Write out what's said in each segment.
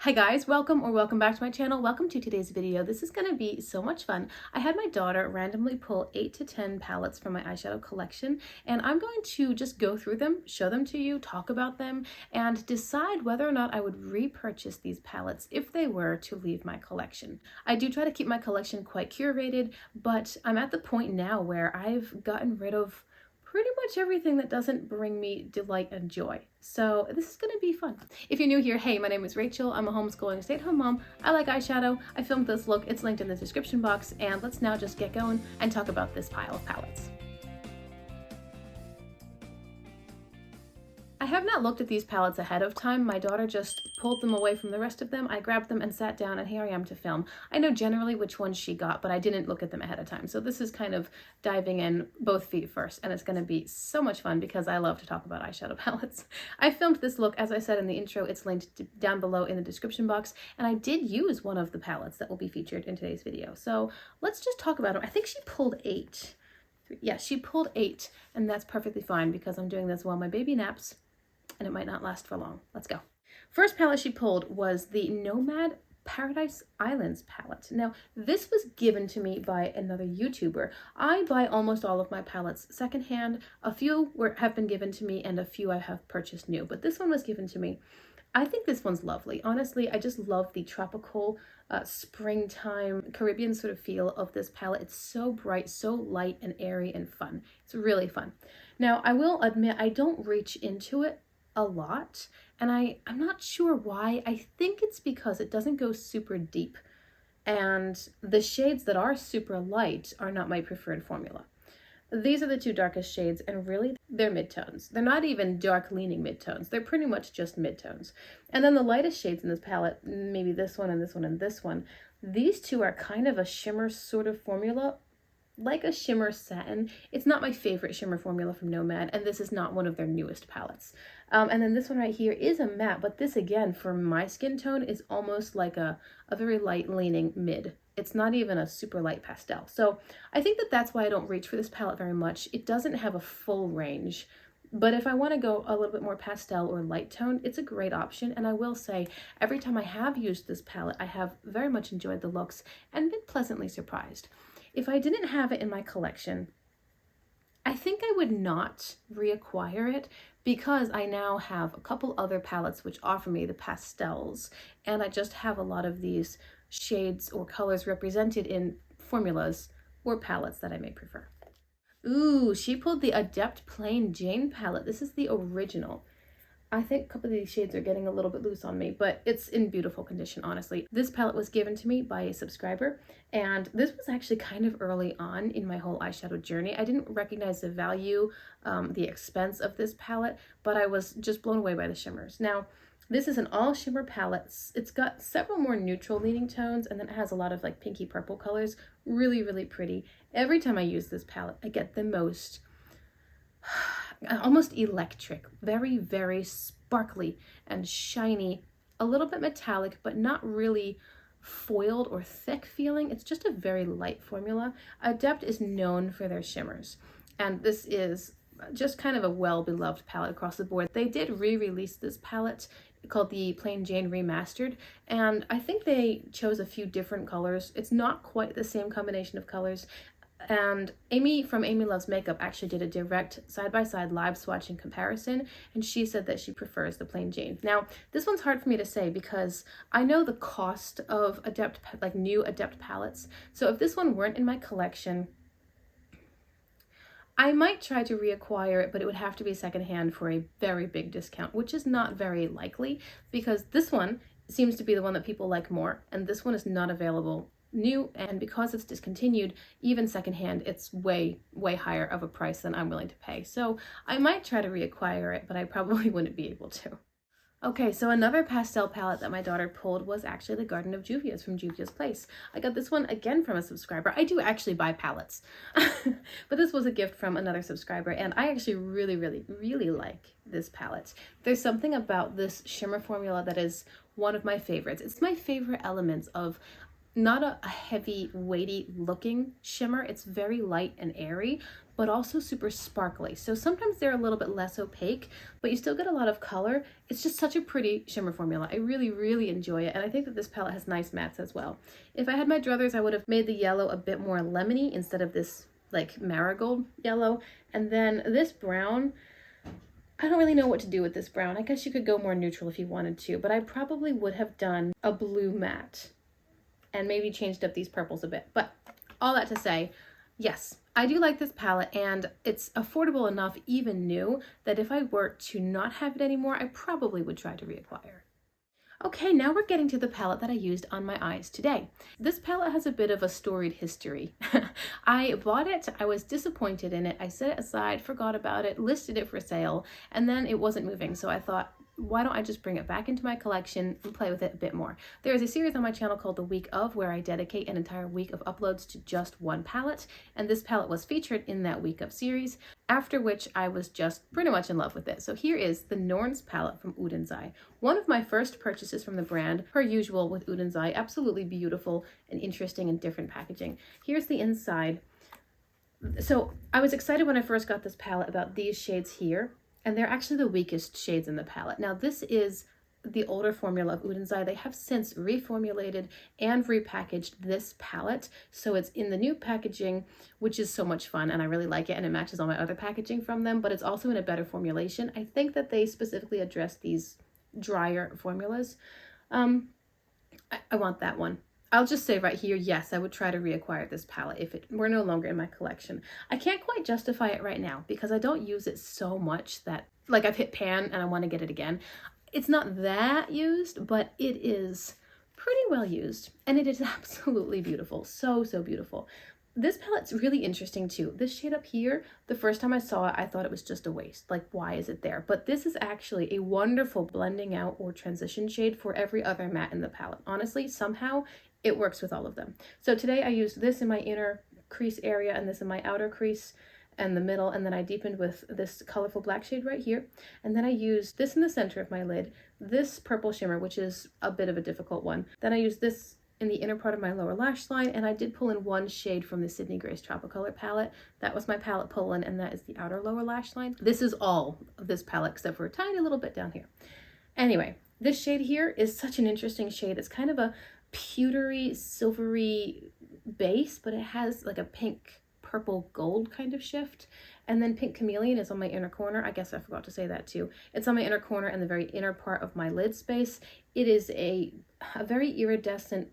Hi guys, welcome back to my channel. Welcome to today's video. This is going to be so much fun. I had my daughter randomly pull 8 to 10 palettes from my eyeshadow collection, and I'm going to just go through them, show them to you, talk about them, and decide whether or not I would repurchase these palettes if they were to leave my collection. I do try to keep my collection quite curated, but I'm at the point now where I've gotten rid of pretty much everything that doesn't bring me delight and joy. So this is going to be fun. If you're new here, hey, my name is Rachel. I'm a homeschooling stay-at-home mom. I like eyeshadow. I filmed this look. It's linked in the description box. And let's now just get going and talk about this pile of palettes. I have not looked at these palettes ahead of time. My daughter just pulled them away from the rest of them. I grabbed them and sat down, and here I am to film. I know generally which ones she got, but I didn't look at them ahead of time. So this is kind of diving in both feet first, and it's going to be so much fun because I love to talk about eyeshadow palettes. I filmed this look, as I said in the intro. It's linked down below in the description box, and I did use one of the palettes that will be featured in today's video. So let's just talk about them. I think she pulled 8. Yes, she pulled 8, and that's perfectly fine because I'm doing this while my baby naps, and it might not last for long. Let's go. First palette she pulled was the Nomad Paradise Islands palette. Now, this was given to me by another YouTuber. I buy almost all of my palettes secondhand. A few have been given to me, and a few I have purchased new, but this one was given to me. I think this one's lovely. Honestly, I just love the tropical springtime Caribbean sort of feel of this palette. It's so bright, so light and airy and fun. It's really fun. Now, I will admit I don't reach into it a lot, and I'm not sure why. I think it's because it doesn't go super deep, and the shades that are super light are not my preferred formula. These are the two darkest shades, and really they're midtones. They're not even dark leaning midtones. They're pretty much just midtones. And then the lightest shades in this palette, maybe this one and this one and this one, these two are kind of a shimmer sort of formula, like a shimmer satin. It's not my favorite shimmer formula from Nomad, and this is not one of their newest palettes. And then this one right here is a matte, but this again, for my skin tone, is almost like a very light leaning mid. It's not even a super light pastel. So I think that's why I don't reach for this palette very much. It doesn't have a full range, but if I want to go a little bit more pastel or light tone, it's a great option. And I will say, every time I have used this palette, I have very much enjoyed the looks and been pleasantly surprised. If I didn't have it in my collection, I think I would not reacquire it because I now have a couple other palettes which offer me the pastels, and I just have a lot of these shades or colors represented in formulas or palettes that I may prefer. Ooh, she pulled the Adept Plain Jane palette. This is the original. I think a couple of these shades are getting a little bit loose on me, but it's in beautiful condition, honestly. This palette was given to me by a subscriber, and this was actually kind of early on in my whole eyeshadow journey. I didn't recognize the value, the expense of this palette, but I was just blown away by the shimmers. Now, this is an all shimmer palette. It's got several more neutral leaning tones, and then it has a lot of like pinky purple colors. Really, really pretty. Every time I use this palette, I get the most almost electric, very, very sparkly and shiny, a little bit metallic, but not really foiled or thick feeling. It's just a very light formula. Adept is known for their shimmers, and this is just kind of a well-beloved palette across the board. They did re-release this palette called the Plain Jane Remastered, and I think they chose a few different colors. It's not quite the same combination of colors. And Amy from Amy Loves Makeup actually did a direct side-by-side live swatching comparison, and she said that she prefers the Plain Jane. Now, this one's hard for me to say because I know the cost of Adept, like new Adept palettes. So if this one weren't in my collection, I might try to reacquire it, but it would have to be secondhand for a very big discount, which is not very likely because this one seems to be the one that people like more, and this one is not available new, and because it's discontinued, even secondhand, it's way higher of a price than I'm willing to pay. So I might try to reacquire it, but I probably wouldn't be able to. Okay, so another pastel palette that my daughter pulled was actually the Garden of Juvia's from Juvia's Place. I got this one again from a subscriber. I do actually buy palettes, but this was a gift from another subscriber, and I actually really like this palette. There's something about this shimmer formula that is one of my favorites. It's my favorite elements of not a heavy, weighty looking shimmer. It's very light and airy, but also super sparkly. So sometimes they're a little bit less opaque, but you still get a lot of color. It's just such a pretty shimmer formula. I really, really enjoy it. And I think that this palette has nice mattes as well. If I had my druthers, I would have made the yellow a bit more lemony instead of this like marigold yellow. And then this brown, I don't really know what to do with this brown. I guess you could go more neutral if you wanted to, but I probably would have done a blue matte and maybe changed up these purples a bit. But all that to say, yes, I do like this palette, and it's affordable enough, even new, that if I were to not have it anymore, I probably would try to reacquire. Okay, now we're getting to the palette that I used on my eyes today. This palette has a bit of a storied history. I bought it, I was disappointed in it, I set it aside, forgot about it, listed it for sale, and then it wasn't moving, so I thought, why don't I just bring it back into my collection and play with it a bit more? There is a series on my channel called The Week Of, where I dedicate an entire week of uploads to just one palette, and this palette was featured in that Week Of series, after which I was just pretty much in love with it. So here is the Norns palette from Udenzai. One of my first purchases from the brand, per usual with Udenzai, absolutely beautiful and interesting and different packaging. Here's the inside. So I was excited when I first got this palette about these shades here, and they're actually the weakest shades in the palette. Now this is the older formula of Udenzai. They have since reformulated and repackaged this palette, so it's in the new packaging, which is so much fun, and I really like it, and it matches all my other packaging from them, but it's also in a better formulation. I think that they specifically address these drier formulas. I want that one. I'll just say right here, yes, I would try to reacquire this palette if it were no longer in my collection. I can't quite justify it right now because I don't use it so much that, like, I've hit pan and I want to get it again. It's not that used, but it is pretty well used, and it is absolutely beautiful. So, so beautiful. This palette's really interesting too. This shade up here, the first time I saw it, I thought it was just a waste. Like, why is it there? But this is actually a wonderful blending out or transition shade for every other matte in the palette. Honestly, somehow it works with all of them. So today I used this in my inner crease area and this in my outer crease and the middle, and then I deepened with this colorful black shade right here. And then I used this in the center of my lid, this purple shimmer, which is a bit of a difficult one. Then I used this in the inner part of my lower lash line, and I did pull in one shade from the Sydney Grace Tropicolor palette. That was my palette pull-in, and that is the outer lower lash line. This is all of this palette except for a tiny little bit down here. Anyway, this shade here is such an interesting shade. It's kind of a pewtery, silvery base, but it has like a pink, purple, gold kind of shift. And then Pink Chameleon is on my inner corner. I guess I forgot to say that too. It's on my inner corner and the very inner part of my lid space. It is a very iridescent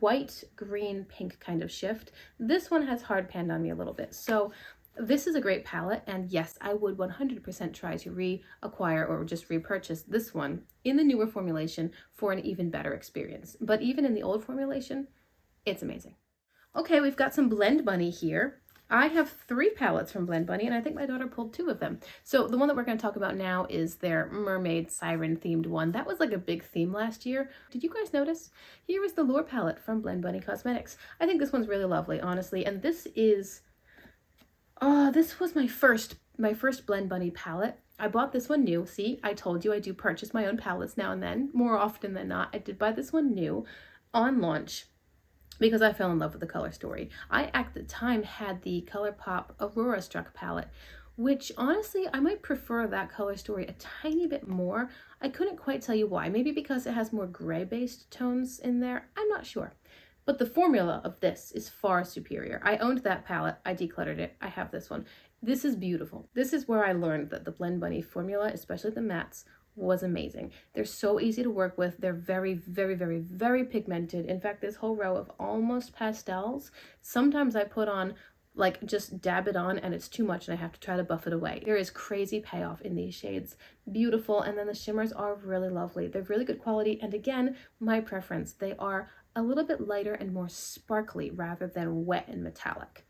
white, green, pink kind of shift. This one has hard panned on me a little bit. So this is a great palette, and yes, I would 100% try to reacquire or just repurchase this one in the newer formulation for an even better experience. But even in the old formulation, it's amazing. Okay, we've got some Blend Bunny here. I have 3 palettes from Blend Bunny, and I think my daughter pulled 2 of them. So the one that we're going to talk about now is their mermaid siren themed one. That was like a big theme last year. Did you guys notice? Here is the Lure palette from Blend Bunny Cosmetics. I think this one's really lovely, honestly, and this is this was my first Blend Bunny palette. I bought this one new. See, I told you I do purchase my own palettes now and then, more often than not. I did buy this one new on launch because I fell in love with the color story. I at the time had the ColourPop Aurora Struck palette, which honestly I might prefer that color story a tiny bit more. I couldn't quite tell you why. Maybe because it has more gray based tones in there. I'm not sure. But the formula of this is far superior. I owned that palette. I decluttered it. I have this one. This is beautiful. This is where I learned that the Blend Bunny formula, especially the mattes, was amazing. They're so easy to work with. They're very, very, very, very pigmented. In fact, this whole row of almost pastels, sometimes I put on, like, just dab it on and it's too much and I have to try to buff it away. There is crazy payoff in these shades. Beautiful. And then the shimmers are really lovely. They're really good quality. And again, my preference, they are a little bit lighter and more sparkly rather than wet and metallic.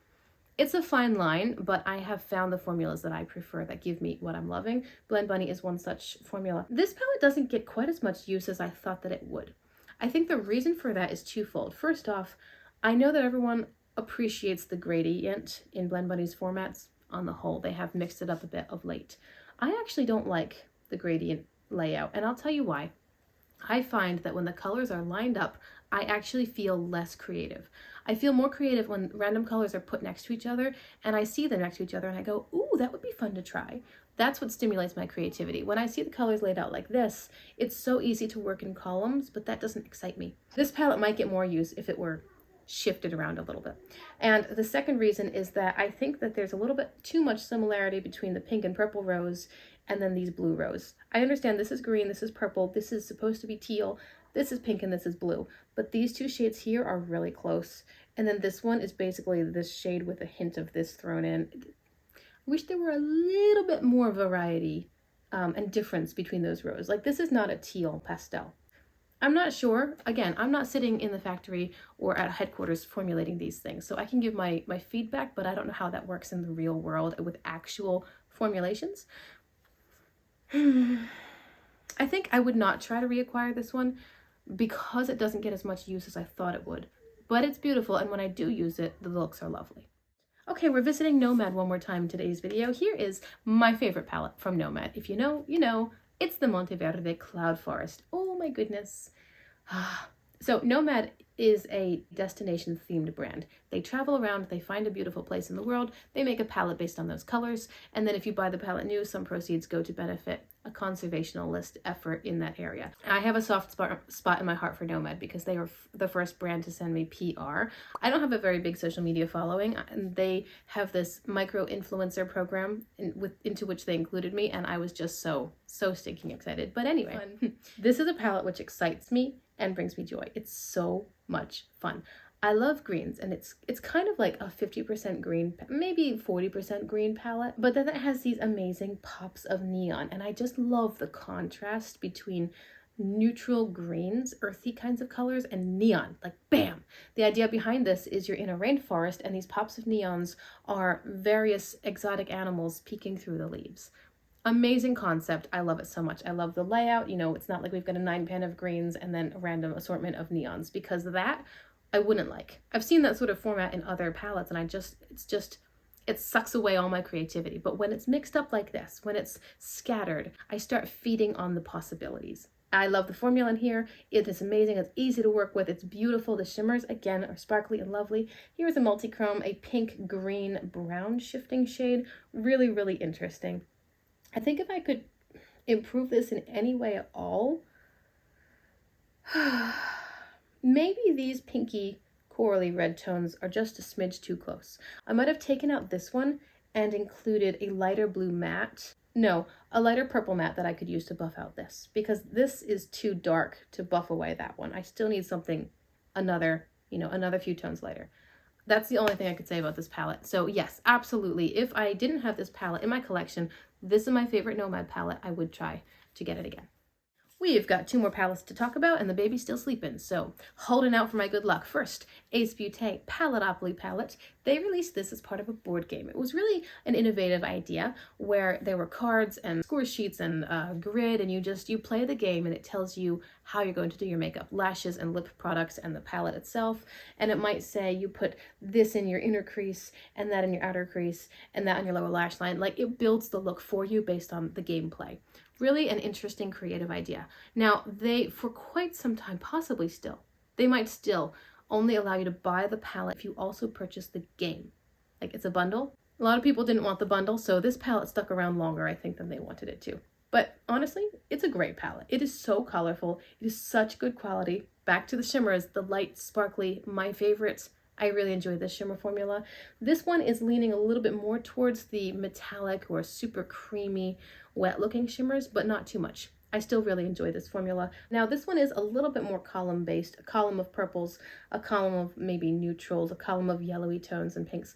It's a fine line, but I have found the formulas that I prefer that give me what I'm loving. Blend Bunny is one such formula. This palette doesn't get quite as much use as I thought that it would. I think the reason for that is twofold. First off, I know that everyone appreciates the gradient in Blend Bunny's formats on the whole. They have mixed it up a bit of late. I actually don't like the gradient layout, and I'll tell you why. I find that when the colors are lined up, I actually feel less creative. I feel more creative when random colors are put next to each other and I see them next to each other and I go, ooh, that would be fun to try. That's what stimulates my creativity. When I see the colors laid out like this, it's so easy to work in columns, but that doesn't excite me. This palette might get more use if it were shifted around a little bit. And the second reason is that I think that there's a little bit too much similarity between the pink and purple rose and then these blue rose. I understand this is green, this is purple, this is supposed to be teal, this is pink, and this is blue. But these two shades here are really close. And then this one is basically this shade with a hint of this thrown in. I wish there were a little bit more variety and difference between those roses. Like this is not a teal pastel. I'm not sure. Again, I'm not sitting in the factory or at headquarters formulating these things. So I can give my feedback, but I don't know how that works in the real world with actual formulations. I think I would not try to reacquire this one because it doesn't get as much use as I thought it would. But it's beautiful, and when I do use it, the looks are lovely. Okay, we're visiting Nomad one more time in today's video. Here is my favorite palette from Nomad. If you know, you know. It's the Monteverde Cloud Forest. Oh my goodness. So Nomad is a destination themed brand. They travel around, they find a beautiful place in the world, they make a palette based on those colors, and then if you buy the palette new, some proceeds go to benefit a conservationalist effort in that area. I have a soft spot in my heart for Nomad because they were the first brand to send me PR. I don't have a very big social media following, and they have this micro influencer program into which they included me, and I was just so stinking excited. But anyway, this is a palette which excites me and brings me joy. It's so much fun. I love greens, and it's kind of like a 50% green, maybe 40% green palette, but then it has these amazing pops of neon, and I just love the contrast between neutral greens, earthy kinds of colors, and neon, like bam! The idea behind this is you're in a rainforest, and these pops of neons are various exotic animals peeking through the leaves. Amazing concept. I love it so much. I love the layout. You know, it's not like we've got a 9-pan of greens and then a random assortment of neons, because that I wouldn't like. I've seen that sort of format in other palettes, and it sucks away all my creativity. But when it's mixed up like this, when it's scattered, I start feeding on the possibilities. I love the formula in here. It is amazing. It's easy to work with. It's beautiful. The shimmers, again, are sparkly and lovely. Here's a multi-chrome, a pink, green, brown shifting shade. Really, really interesting. I think if I could improve this in any way at all, maybe these pinky corally red tones are just a smidge too close. I might have taken out this one and included a lighter blue matte. No, a lighter purple matte that I could use to buff out this, because this is too dark to buff away that one. I still need something, another few tones lighter. That's the only thing I could say about this palette. So yes, absolutely. If I didn't have this palette in my collection, this is my favorite Nomad palette. I would try to get it again. We've got 2 more palettes to talk about, and the baby's still sleeping, so holding out for my good luck. First, Ace Beauté Paletopoly palette. They released this as part of a board game. It was really an innovative idea where there were cards and score sheets and a grid, and you play the game, and it tells you how you're going to do your makeup, lashes and lip products and the palette itself. And it might say you put this in your inner crease and that in your outer crease and that on your lower lash line. Like, it builds the look for you based on the gameplay. Really an interesting creative idea. Now, they, for quite some time, possibly still, they might still only allow you to buy the palette if you also purchase the game. Like, it's a bundle. A lot of people didn't want the bundle, so this palette stuck around longer, I think, than they wanted it to. But honestly, it's a great palette. It is so colorful. It is such good quality. Back to the shimmers, the light, sparkly, my favorites. I really enjoy this shimmer formula. This one is leaning a little bit more towards the metallic or super creamy, wet looking shimmers, but not too much. I still really enjoy this formula. Now, this one is a little bit more column based, a column of purples, a column of maybe neutrals, a column of yellowy tones and pinks.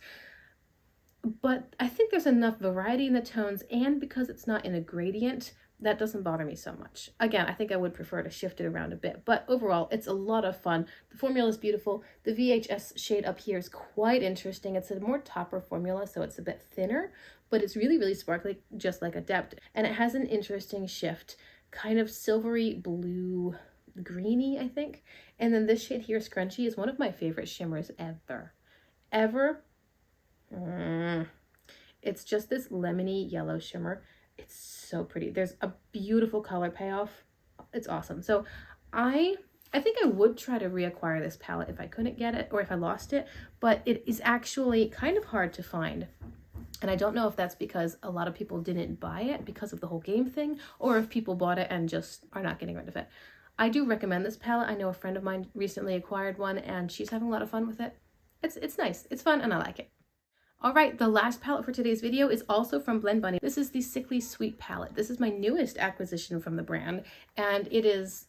But I think there's enough variety in the tones, and because it's not in a gradient, that doesn't bother me so much. Again, I think I would prefer to shift it around a bit, but overall, it's a lot of fun. The formula is beautiful. The VHS shade up here is quite interesting. It's a more topper formula, so it's a bit thinner, but it's really, really sparkly, just like Adept. And it has an interesting shift, kind of silvery blue, greeny, I think. And then this shade here, Scrunchy, is one of my favorite shimmers ever. It's just this lemony yellow shimmer. It's so pretty. There's a beautiful color payoff. It's awesome. So I think I would try to reacquire this palette if I couldn't get it or if I lost it, but it is actually kind of hard to find. And I don't know if that's because a lot of people didn't buy it because of the whole game thing, or if people bought it and just are not getting rid of it. I do recommend this palette. I know a friend of mine recently acquired one and she's having a lot of fun with it. It's nice, it's fun, and I like it. All right, the last palette for today's video is also from Blend Bunny. This is the Sickly Sweet palette. This is my newest acquisition from the brand, and it is,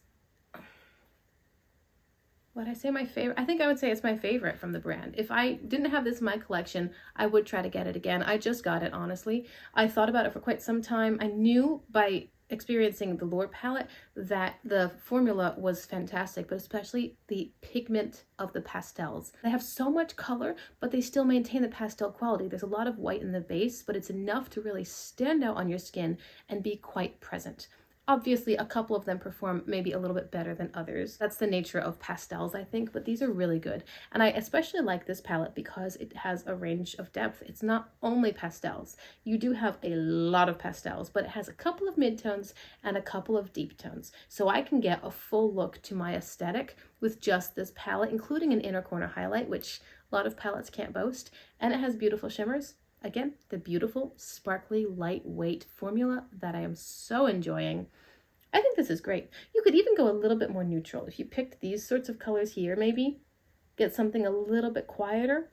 would I say my favorite? I think I would say it's my favorite from the brand. If I didn't have this in my collection, I would try to get it again. I just got it, honestly. I thought about it for quite some time. I knew by experiencing the Lure palette that the formula was fantastic, but especially the pigment of the pastels. They have so much color, but they still maintain the pastel quality. There's a lot of white in the base, but it's enough to really stand out on your skin and be quite present. Obviously, a couple of them perform maybe a little bit better than others. That's the nature of pastels, I think, but these are really good. And I especially like this palette because it has a range of depth. It's not only pastels. You do have a lot of pastels, but it has a couple of midtones and a couple of deep tones. So I can get a full look to my aesthetic with just this palette, including an inner corner highlight, which a lot of palettes can't boast. And it has beautiful shimmers. Again, the beautiful, sparkly, lightweight formula that I am so enjoying. I think this is great. You could even go a little bit more neutral. If you picked these sorts of colors here, maybe get something a little bit quieter.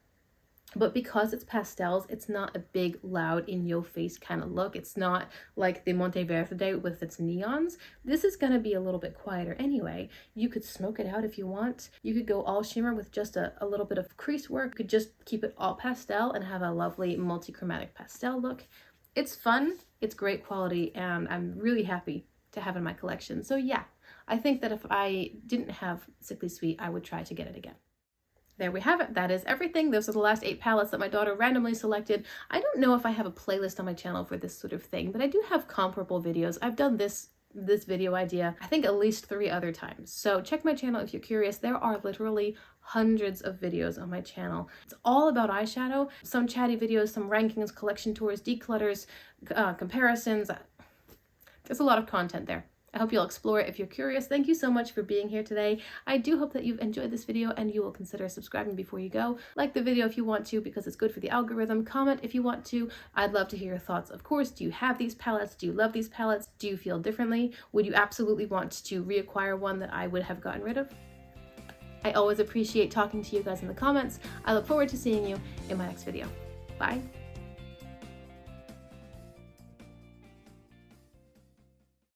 But because it's pastels, it's not a big, loud, in-your-face kind of look. It's not like the Monteverde with its neons. This is going to be a little bit quieter anyway. You could smoke it out if you want. You could go all shimmer with just a little bit of crease work. You could just keep it all pastel and have a lovely multi-chromatic pastel look. It's fun, it's great quality, and I'm really happy to have in my collection. So yeah, I think that if I didn't have Sickly Sweet, I would try to get it again. There we have it. That is everything. Those are the last 8 palettes that my daughter randomly selected. I don't know if I have a playlist on my channel for this sort of thing, but I do have comparable videos. I've done this video idea, I think, at least 3 other times. So check my channel if you're curious. There are literally hundreds of videos on my channel. It's all about eyeshadow. Some chatty videos, some rankings, collection tours, declutters, comparisons. There's a lot of content there. I hope you'll explore it if you're curious. Thank you so much for being here today. I do hope that you've enjoyed this video and you will consider subscribing before you go. Like the video if you want to because it's good for the algorithm. Comment if you want to. I'd love to hear your thoughts. Of course, do you have these palettes? Do you love these palettes? Do you feel differently? Would you absolutely want to reacquire one that I would have gotten rid of? I always appreciate talking to you guys in the comments. I look forward to seeing you in my next video. Bye.